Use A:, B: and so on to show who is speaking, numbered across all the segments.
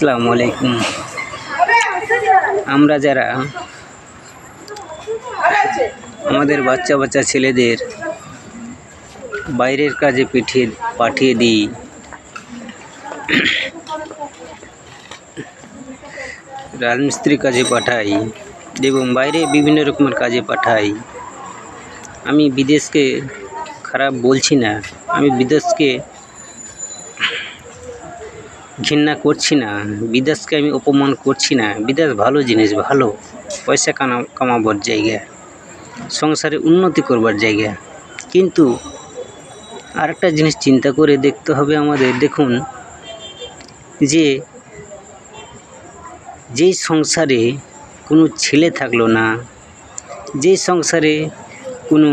A: আসসালামু আলাইকুম। আমরা যারা আমাদের বাচ্চা বাচ্চা ছেলেদের বাইরের কাজে পাঠিয়ে দিই, রাজমিস্ত্রি কাজে পাঠাই এবং বাইরে বিভিন্ন রকমের কাজে পাঠাই। আমি বিদেশকে খারাপ বলছি না, আমি বিদেশকে ঘৃণা করছি না, বিদেশকে আমি অপমান করছি না। বিদেশ ভালো জিনিস, ভালো পয়সা কামাবার জায়গা, সংসারে উন্নতি করবার জায়গা। কিন্তু আরেকটা জিনিস চিন্তা করে দেখতে হবে আমাদের। দেখুন, যেই সংসারে কোনো ছেলে থাকলো না, যে সংসারে কোনো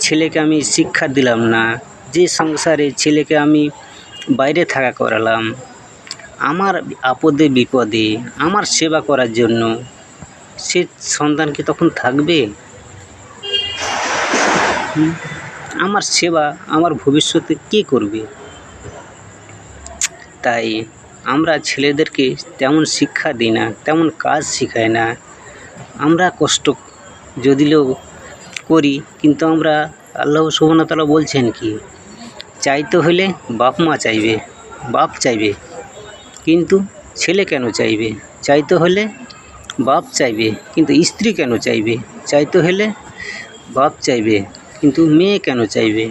A: ছেলেকে আমি শিক্ষা দিলাম না, যে সংসারে ছেলেকে আমি বাইরে থাকা করালাম, আমার আপদে বিপদে আমার সেবা করার জন্য, সে সন্তান কি তখন থাকবে? আমার সেবা আমার ভবিষ্যতে কে করবে? তাই আমরা ছেলেদেরকে তেমন শিক্ষা দিই না, তেমন কাজ শেখাই না। আমরা কষ্ট যদিও করি, কিন্তু আমরা আল্লাহ সুবহানাহু ওয়া তাআলা বলছেন কি, চাইতে হলে বাপ মা চাইবে, বাপ চাইবে, কিন্তু ছেলে কেন চাইবে? চাইতে হলে বাপ চাইবে, কিন্তু স্ত্রী কেন চাইবে? চাইতে হলে বাপ চাইবে, কিন্তু মেয়ে কেন চাইবে?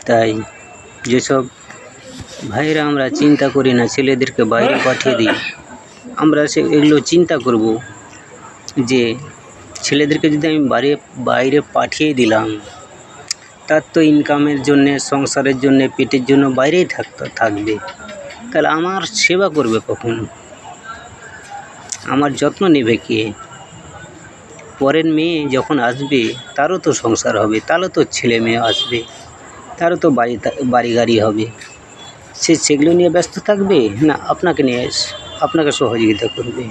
A: তাই যেসব ভাইরা আমরা চিন্তা করি না, ছেলেদেরকে বাইরে পাঠিয়ে দিই, আমরা এগুলো চিন্তা করব যে ছেলেদেরকে যদি আমি বাইরে পাঠিয়ে দিলাম, তার তো ইনকামের জন্যে, সংসারের জন্যে, পেটের জন্য বাইরেই থাকবে। তাহলে আমার সেবা করবে কখন? আমার যত্ন নেবে কে? পরের মেয়ে যখন আসবে, তারও তো সংসার হবে, তারও তো ছেলে মেয়ে আসবে, তারও তো বাড়ি গাড়ি হবে। সে সেগুলো নিয়ে ব্যস্ত থাকবে না আপনাকে নিয়ে আপনাকে সহযোগিতা করবে?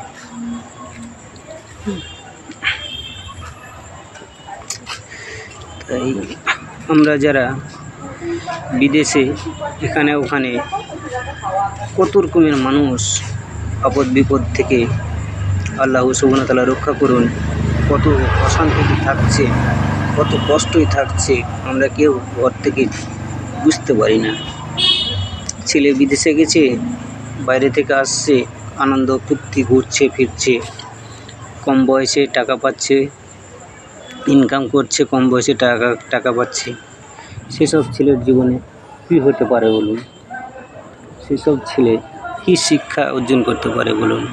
A: তাই আমরা যারা বিদেশে এখানে ওখানে কত রকমের মানুষ আপদ বিপদ থেকে আল্লাহ সুবহানাহু ওয়া তাআলা রক্ষা করুন, কত অশান্তিতে থাকছে, কত কষ্টই থাকছে, আমরা কেউ ঘর থেকে বুঝতে পারি না। ছেলে বিদেশে গেছে, বাইরে থেকে আসছে, আনন্দ ফুর্তি, ঘুরছে ফিরছে, কম বয়সে টাকা পাচ্ছে, ইনকাম করছে, কম বয়সে টাকা পাচ্ছে। সেসব ছেলের জীবনে কী হতে পারে বলুন? সেসব ছেলে কী শিক্ষা অর্জন করতে পারে বলুন?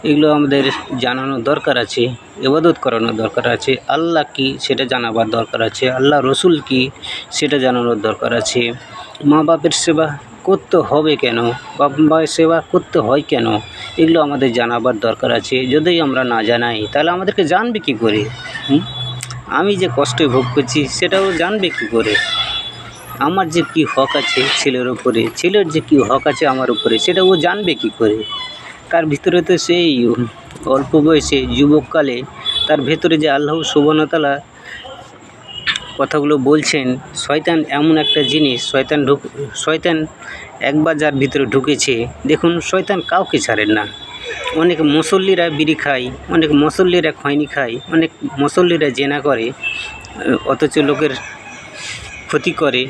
A: এগুলো আমাদের জানানোর দরকার আছে, ইবাদত করানোর দরকার আছে। আল্লাহ কি সেটা জানাবার দরকার আছে, আল্লাহ রসুল কি সেটা জানানোর দরকার আছে। মা বাপের সেবা করতে হবে কেন, বাপ মায়ের সেবা করতে হয় কেন, এগুলো আমাদের জানাবার দরকার আছে। যদি আমরা না জানাই, তাহলে আমাদেরকে জানবে কী করে? আমি যে কষ্ট ভোগ করছি সেটাও জানবে কী করে? আমার যে কী হক আছে ছেলের উপরে, ছেলের যে কী হক আছে আমার উপরে, সেটা ও জানবে কী করে? তার ভিতরে তো সেই অল্প বয়সে যুবককালে তার ভেতরে যে আল্লাহ সুবহানাহু ওয়া তাআলা কথাগুলো বলছেন, শয়তান এমন একটা জিনিস, শয়তান একবার যার ভিতরে ঢুকেছে, দেখুন শয়তান কাউকে ছাড়েন না। অনেক মুসল্লিরা বিড়ি খায়, অনেক মুসল্লিরা খৈনি খায়, অনেক মুসল্লিরা জেনা করে, অথচ লোকের ক্ষতি করে,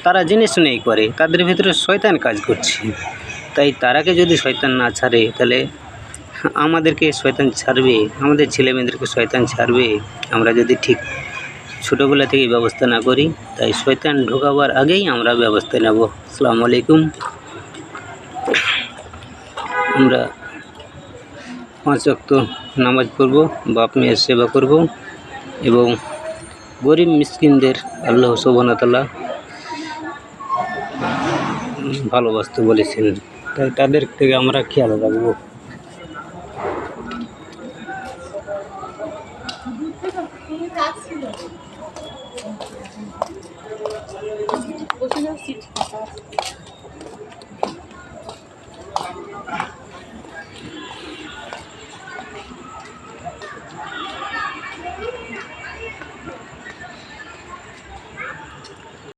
A: তারা জেনে শুনেই করে, তাদের ভিতরে শয়তান কাজ করছে। তাই তারাকে যদি শয়তান না ছাড়ে, তাহলে আমাদেরকে শয়তান ছাড়বে? আমাদের ছেলেমেয়েদেরকে শয়তান ছাড়বে আমরা যদি ঠিক ছোটোবেলা থেকে ব্যবস্থা না করি? তাই শয়তান ঢোকাবার আগেই আমরা ব্যবস্থা নেব। আসসালামু আলাইকুম। আমরা 5 ওয়াক্ত নামাজ পড়ব, বাপ মেয়ের সেবা করব এবং গরিব মিসকিনদের আল্লাহ সুবহানাহু ওয়া তাআলা ভালোবাসতে বলেছেন, তাই তাদের থেকে আমরা খেয়াল রাখবো।